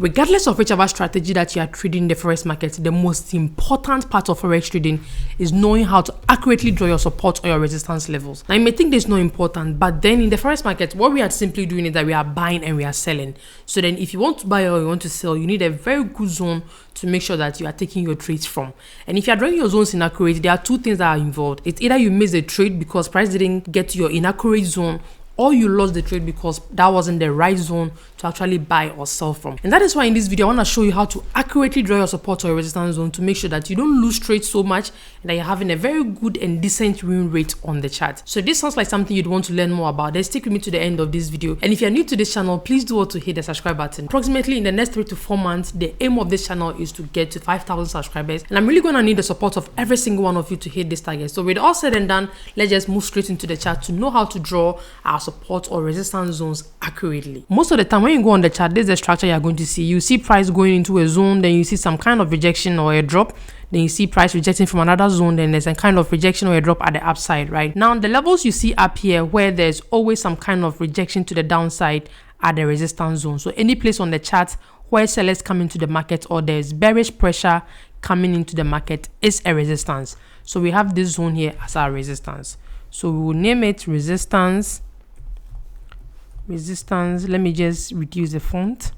Regardless of whichever strategy that you are trading in the forex market, the most important part of forex trading is knowing how to accurately draw your support or your resistance levels. Now, you may think this is not important, but then in the forex market, what we are simply doing is that we are buying and we are selling. So then if you want to buy or you want to sell, you need a very good zone to make sure that you are taking your trades from. And if you are drawing your zones inaccurate, there are two things that are involved. It's either you miss the trade because price didn't get to your inaccurate zone, or you lost the trade because that wasn't the right zone to actually buy or sell from. And that is why in this video, I want to show you how to accurately draw your support or your resistance zone to make sure that you don't lose trades so much and that you're having a very good and decent win rate on the chart. So this sounds like something you'd want to learn more about. Then stick with me to the end of this video. And if you're new to this channel, please do want to hit the subscribe button. Approximately in the next 3 to 4 months, the aim of this channel is to get to 5,000 subscribers. And I'm really going to need the support of every single one of you to hit this target. So with all said and done, let's just move straight into the chart to know how to draw our support or resistance zones accurately. Most of the time when you go on the chart, this is the structure you're going to see. You see price going into a zone, then you see some kind of rejection or a drop, then you see price rejecting from another zone, then there's a kind of rejection or a drop at the upside, right? Now the levels you see up here where there's always some kind of rejection to the downside are the resistance zone. So any place on the chart where sellers come into the market or there's bearish pressure coming into the market is a resistance. So we have this zone here as our resistance. So we will name it resistance. Let me just reduce the font.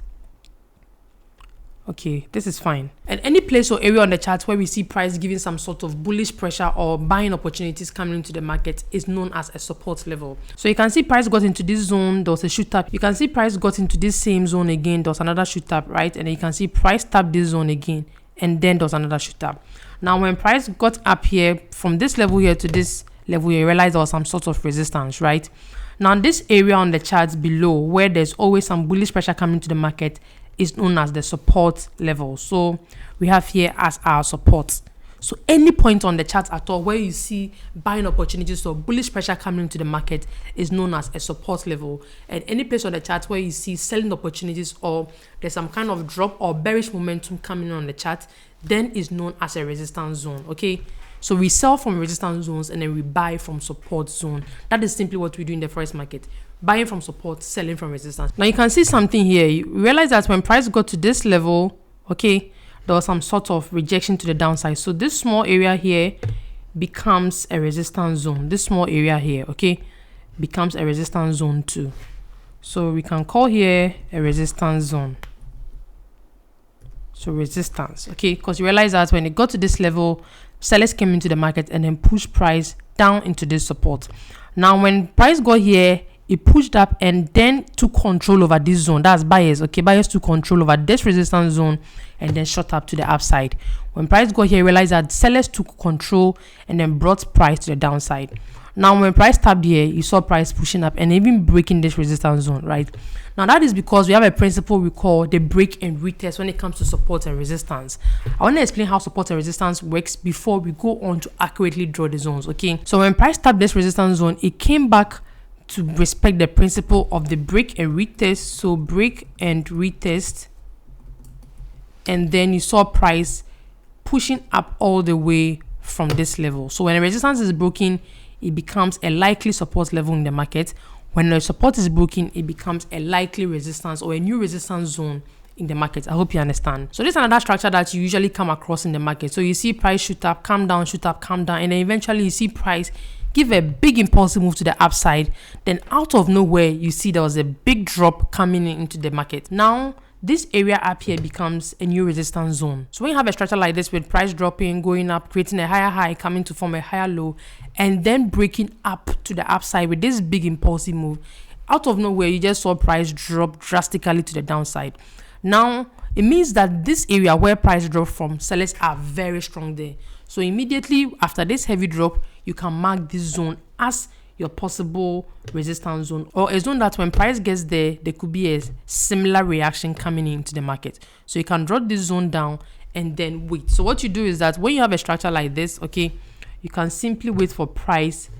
Okay, this is fine. And any place or area on the chart where we see price giving some sort of bullish pressure or buying opportunities coming into the market is known as a support level. So you can see price got into this zone, there was a shoot up. You can see price got into this same zone again, there was another shoot up, right? And then you can see price tapped this zone again, and then there was another shoot up. Now when price got up here from this level here to this level, you realize there was some sort of resistance, right? Now this area on the charts below where there's always some bullish pressure coming to the market is known as the support level. So we have here as our support. So any point on the chart at all where you see buying opportunities or bullish pressure coming into the market is known as a support level. And any place on the chart where you see selling opportunities or there's some kind of drop or bearish momentum coming on the chart, then is known as a resistance zone. Okay, so we sell from resistance zones and then we buy from support zone. That is simply what we do in the forex market. Buying from support, selling from resistance. Now you can see something here. You realize that when price got to this level, okay, there was some sort of rejection to the downside. So this small area here becomes a resistance zone. This small area here, okay, becomes a resistance zone too. So we can call here a resistance zone. So resistance, okay, because you realize that when it got to this level, sellers came into the market and then pushed price down into this support. Now when price got here, it pushed up and then took control over this zone. That's buyers. Okay, buyers took control over this resistance zone and then shot up to the upside. When price got here, realized that sellers took control and then brought price to the downside. Now when price tapped here, you saw price pushing up and even breaking this resistance zone, right? Now that is because we have a principle we call the break and retest when it comes to support and resistance. I want to explain how support and resistance works before we go on to accurately draw the zones. Okay, so when price tapped this resistance zone, it came back to respect the principle of the break and retest. So break and retest, and then you saw price pushing up all the way from this level. So when a resistance is broken, it becomes a likely support level in the market. When the support is broken, it becomes a likely resistance or a new resistance zone in the market. I hope you understand. So this is another structure that you usually come across in the market. So you see price shoot up, come down, shoot up, come down, and then eventually you see price give a big impulsive move to the upside. Then out of nowhere, you see there was a big drop coming into the market. Now this area up here becomes a new resistance zone. So when you have a structure like this with price dropping, going up, creating a higher high, coming to form a higher low, and then breaking up to the upside with this big impulsive move, out of nowhere, you just saw price drop drastically to the downside. Now, it means that this area where price dropped from, sellers are very strong there. So immediately after this heavy drop, you can mark this zone as your possible resistance zone, or a zone that when price gets there, there could be a similar reaction coming into the market. So you can draw this zone down and then wait. So what you do is that when you have a structure like this, okay, you can simply wait for price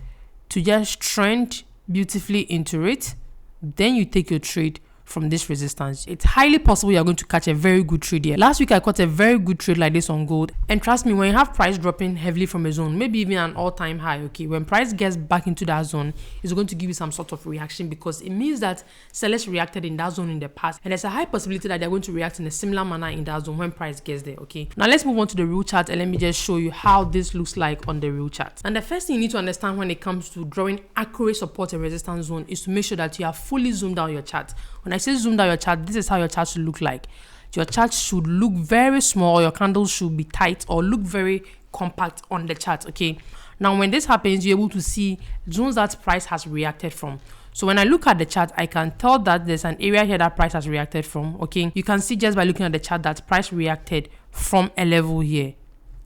to just trend beautifully into it. Then you take your trade from this resistance, it's highly possible you're going to catch a very good trade here. Last week I caught a very good trade like this on gold, and trust me, when you have price dropping heavily from a zone, maybe even an all-time high, okay, when price gets back into that zone, it's going to give you some sort of reaction, because it means that sellers reacted in that zone in the past, and there's a high possibility that they're going to react in a similar manner in that zone when price gets there. Okay, now let's move on to the real chart, and let me just show you how this looks like on the real chart. And the first thing you need to understand when it comes to drawing accurate support and resistance zone is to make sure that you are fully zoomed out your chart. When I say zoomed out your chart, this is how your chart should look like. Your chart should look very small, your candles should be tight or look very compact on the chart. Okay, now when this happens, you're able to see zones that price has reacted from. So when I look at the chart, I can tell that there's an area here that price has reacted from. Okay, you can see just by looking at the chart that price reacted from a level here.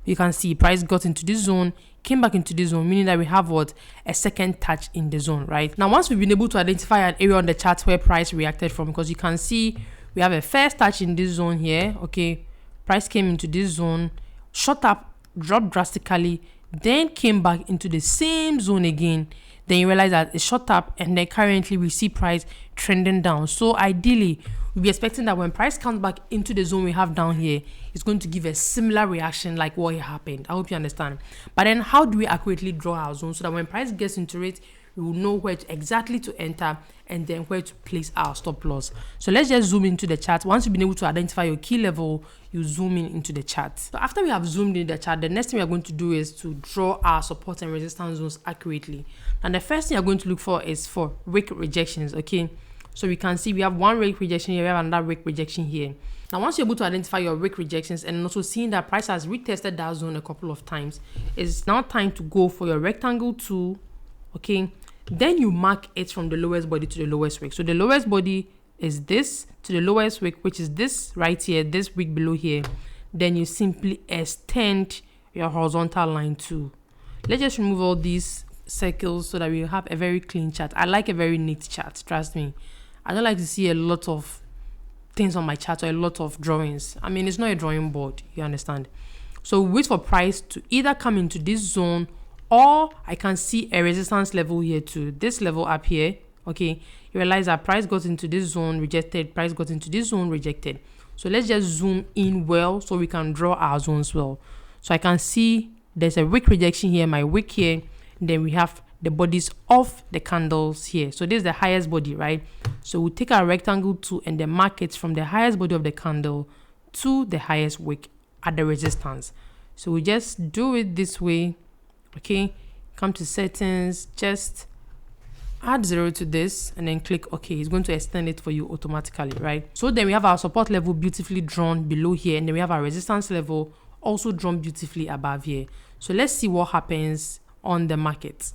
You can see price got into this zone, came back into this zone, meaning that we have what? A second touch in the zone, right? Now, once we've been able to identify an area on the chart where price reacted from, because you can see we have a first touch in this zone here. Okay, price came into this zone, shot up, dropped drastically, then came back into the same zone again. Then you realize that it shot up, and then currently we see price trending down. So ideally, we'll be expecting that when price comes back into the zone we have down here, it's going to give a similar reaction like what happened. I hope you understand. But then how do we accurately draw our zone so that when price gets into it, we will know where exactly to enter and then where to place our stop loss. So let's just zoom into the chart. Once you've been able to identify your key level, you zoom in into the chart. So after we have zoomed in the chart, the next thing we are going to do is to draw our support and resistance zones accurately. And the first thing you're going to look for is for wick rejections. Okay, so we can see we have one wick rejection here, we have another wick rejection here. Now once you're able to identify your wick rejections and also seeing that price has retested that zone a couple of times, it's now time to go for your rectangle tool. Okay, then you mark it from the lowest body to the lowest wick. So the lowest body is this to the lowest wick, which is this right here, this wick below here. Then you simply extend your horizontal line too. Let's just remove all these circles so that we have a very clean chart. I like a very neat chart, trust me. I don't like to see a lot of things on my chart or a lot of drawings. I mean, it's not a drawing board, you understand? So wait for price to either come into this zone, or I can see a resistance level here too, this level up here. Okay, you realize that price got into this zone, rejected, price got into this zone, rejected. So let's just zoom in well so we can draw our zones well. So I can see there's a wick rejection here, my wick here, and then we have the bodies of the candles here. So this is the highest body, right? So we'll take our rectangle tool and then mark it from the highest body of the candle to the highest wick at the resistance. So we just do it this way. Okay, come to settings, just add 0 to this and then click OK. It's going to extend it for you automatically, right? So then we have our support level beautifully drawn below here, and then we have our resistance level also drawn beautifully above here. So let's see what happens on the market.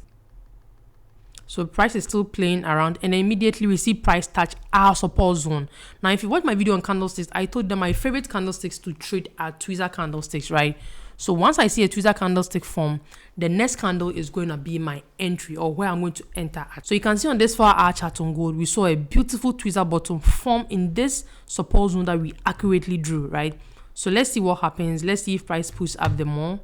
So price is still playing around, and then immediately we see price touch our support zone. Now, if you watch my video on candlesticks, I told them my favorite candlesticks to trade are tweezer candlesticks, right? So once I see a tweezer candlestick form, the next candle is going to be my entry, or where I'm going to enter at. So you can see on this 4-hour chart on gold, we saw a beautiful tweezer bottom form in this support zone that we accurately drew, right? So let's see what happens. Let's see if price pushes up the more.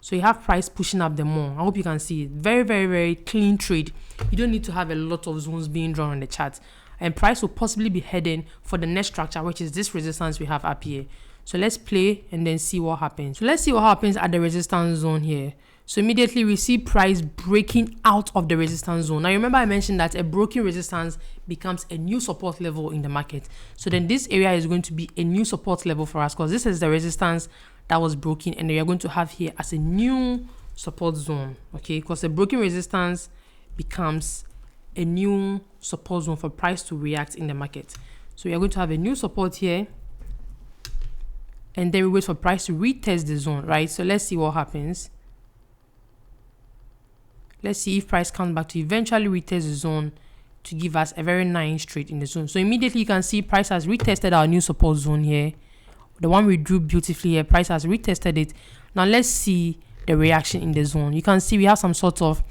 So you have price pushing up the more. I hope you can see it. Very, very, very clean trade. You don't need to have a lot of zones being drawn on the chart. And price will possibly be heading for the next structure, which is this resistance we have up here. So let's play and then see what happens. So let's see what happens at the resistance zone here. So immediately we see price breaking out of the resistance zone. Now remember I mentioned that a broken resistance becomes a new support level in the market. So then this area is going to be a new support level for us, because this is the resistance that was broken, and we are going to have here as a new support zone. Okay, because a broken resistance becomes a new support zone for price to react in the market. So we are going to have a new support here, and then we wait for price to retest the zone, right? So let's see what happens. Let's see if price comes back to eventually retest the zone to give us a very nice trade in the zone. So immediately you can see price has retested our new support zone here. The one we drew beautifully here, price has retested it. Now let's see the reaction in the zone. You can see we have some sort of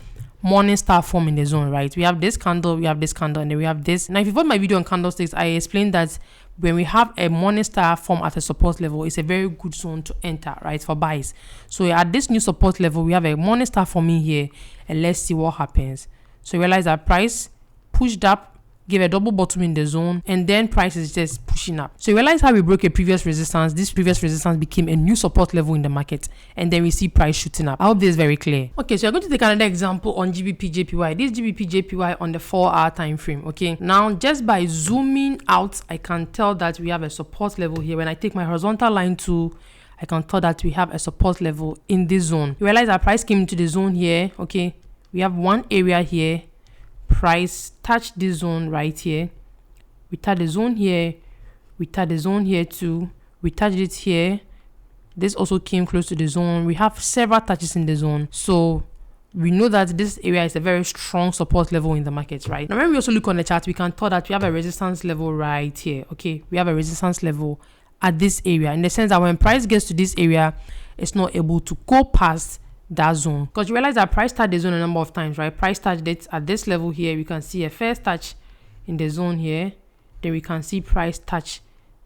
morning star form in the zone, right? We have this candle, and then we have this. Now if you watch my video on candlesticks, I explained that when we have a morning star form at a support level, it's a very good zone to enter, right, for buys. So at this new support level, we have a morning star forming here, and let's see what happens. So you realize that price pushed up, give a double bottom in the zone, and then price is just pushing up. So you realize how we broke a previous resistance. This previous resistance became a new support level in the market, and then we see price shooting up. I hope this is very clear. Okay, so I'm going to take another example on GBPJPY. This GBPJPY on the 4-hour time frame. Okay, now just by zooming out, I can tell that we have a support level here. When I take my horizontal line tool, I can tell that we have a support level in this zone. You realize our price came into the zone here. Okay, we have one area here. Price touched this zone right here. We touch the zone here. We touch the zone here too. We touched it here. This also came close to the zone. We have several touches in the zone. So we know that this area is a very strong support level in the market, right? Now, when we also look on the chart, we can tell that we have a resistance level right here. Okay, we have a resistance level at this area, in the sense that when price gets to this area, it's not able to go past that zone, because you realize that price touched the zone a number of times, right? Price touched it at this level here. We can see a first touch in the zone here, then we can see price touch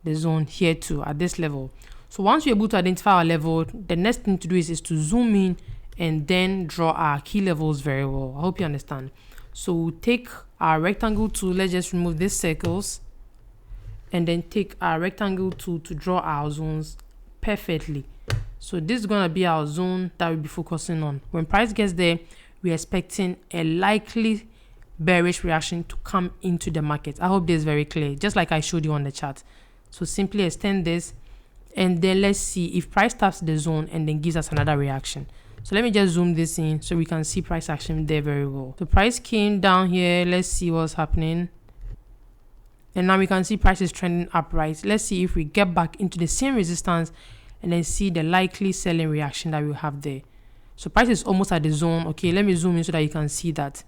the zone here too at this level. So once you're able to identify our level, the next thing to do is to zoom in and then draw our key levels very well. I hope you understand. So we'll take our rectangle tool. Let's just remove these circles, and then take our rectangle tool to draw our zones perfectly. So this is going to be our zone that we'll be focusing on. When price gets there, we're expecting a likely bearish reaction to come into the market. I hope this is very clear, just like I showed you on the chart. So simply extend this, and then let's see if price taps the zone and then gives us another reaction. So let me just zoom this in so we can see price action there very well. The price came down here. Let's see what's happening. And now we can see price is trending upright. Let's see if we get back into the same resistance and then see the likely selling reaction that we'll have there. So price is almost at the zone. Okay, let me zoom in so that you can see that.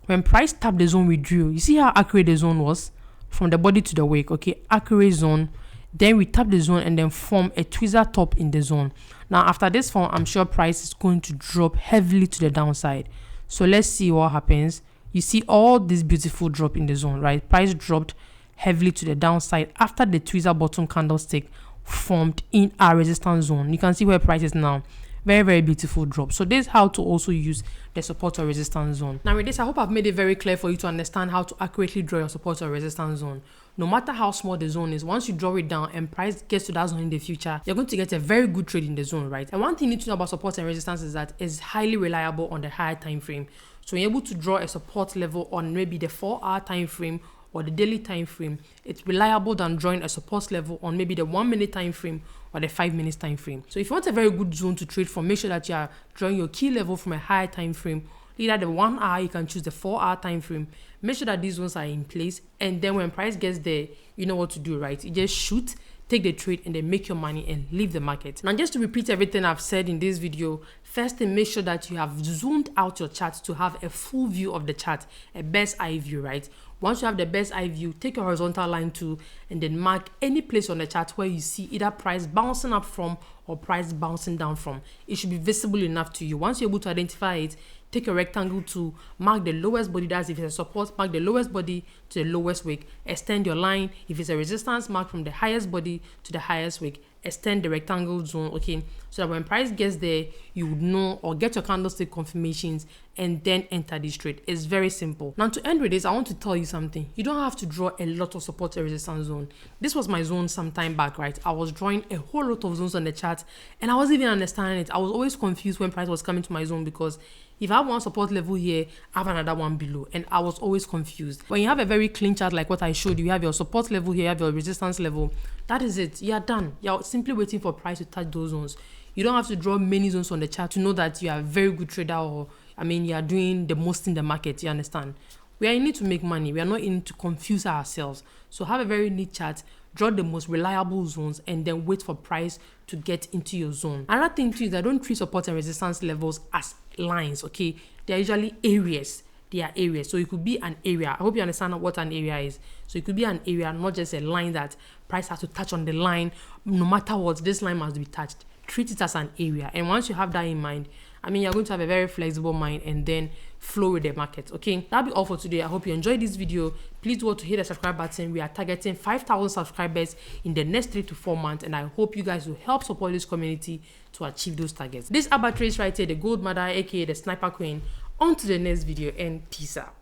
When price tapped the zone we drew, you see how accurate the zone was? From the body to the wick. Okay, accurate zone. Then we tap the zone and then form a tweezer top in the zone. Now after this form, I'm sure price is going to drop heavily to the downside. So let's see what happens. You see all this beautiful drop in the zone, right? Price dropped heavily to the downside after the tweezer bottom candlestick formed in our resistance zone. You can see where price is now. Very, very beautiful drop. So this is how to also use the support or resistance zone. Now with this, I hope I've made it very clear for you to understand how to accurately draw your support or resistance zone. No matter how small the zone is, once you draw it down and price gets to that zone in the future, you're going to get a very good trade in the zone, right? And one thing you need to know about support and resistance is that it's highly reliable on the higher time frame. So you're able to draw a support level on maybe the 4-hour time frame or the daily time frame. It's reliable than drawing a support level on maybe the 1-minute time frame or the 5 minutes time frame. So if you want a very good zone to trade from, make sure that you are drawing your key level from a higher time frame. Either the 1 hour, you can choose the 4-hour time frame. Make sure that these zones are in place, and then when price gets there, you know what to do, right? You just shoot, take the trade, and then make your money and leave the market. Now, just to repeat everything I've said in this video, first thing, make sure that you have zoomed out your chart to have a full view of the chart, a best eye view, right? Once you have the best eye view, take your horizontal line tool and then mark any place on the chart where you see either price bouncing up from or price bouncing down from. It should be visible enough to you. Once you're able to identify it, take a rectangle tool, mark the lowest body. That's if it's a support, mark the lowest body to the lowest wick. Extend your line. If it's a resistance, mark from the highest body to the highest wick. Extend the rectangle zone, okay, so that when price gets there, you would know or get your candlestick confirmations and then enter this trade. It's very simple. Now to end with this, I want to tell you something. You don't have to draw a lot of support and resistance zone. This was my zone some time back, right? I was drawing a whole lot of zones on the chart and I wasn't even understanding it. I was always confused when price was coming to my zone, because if I have one support level here, I have another one below, and I was always confused. When you have a very clean chart like what I showed you, you have your support level here, you have your resistance level. That is it. You are done. You're simply waiting for price to touch those zones. You don't have to draw many zones on the chart to know that you are a very good trader, or you are doing the most in the market. You understand? We are in it to make money. We are not in to confuse ourselves. So have a very neat chart, draw the most reliable zones, and then wait for price to get into your zone. Another thing too is I don't treat support and resistance levels as lines, okay? They are usually areas. They are areas. So it could be an area. I hope you understand what an area is. So it could be an area, not just a line that price has to touch on the line. No matter what, this line must be touched. Treat it as an area. And once you have that in mind, you're going to have a very flexible mind and then flow with the market, okay? That'll be all for today. I hope you enjoyed this video. Please do to hit the subscribe button. We are targeting 5,000 subscribers in the next 3 to 4 months, and I hope you guys will help support this community to achieve those targets. This Abatrace right here, the gold mother, aka the sniper queen. On to the next video, and peace out.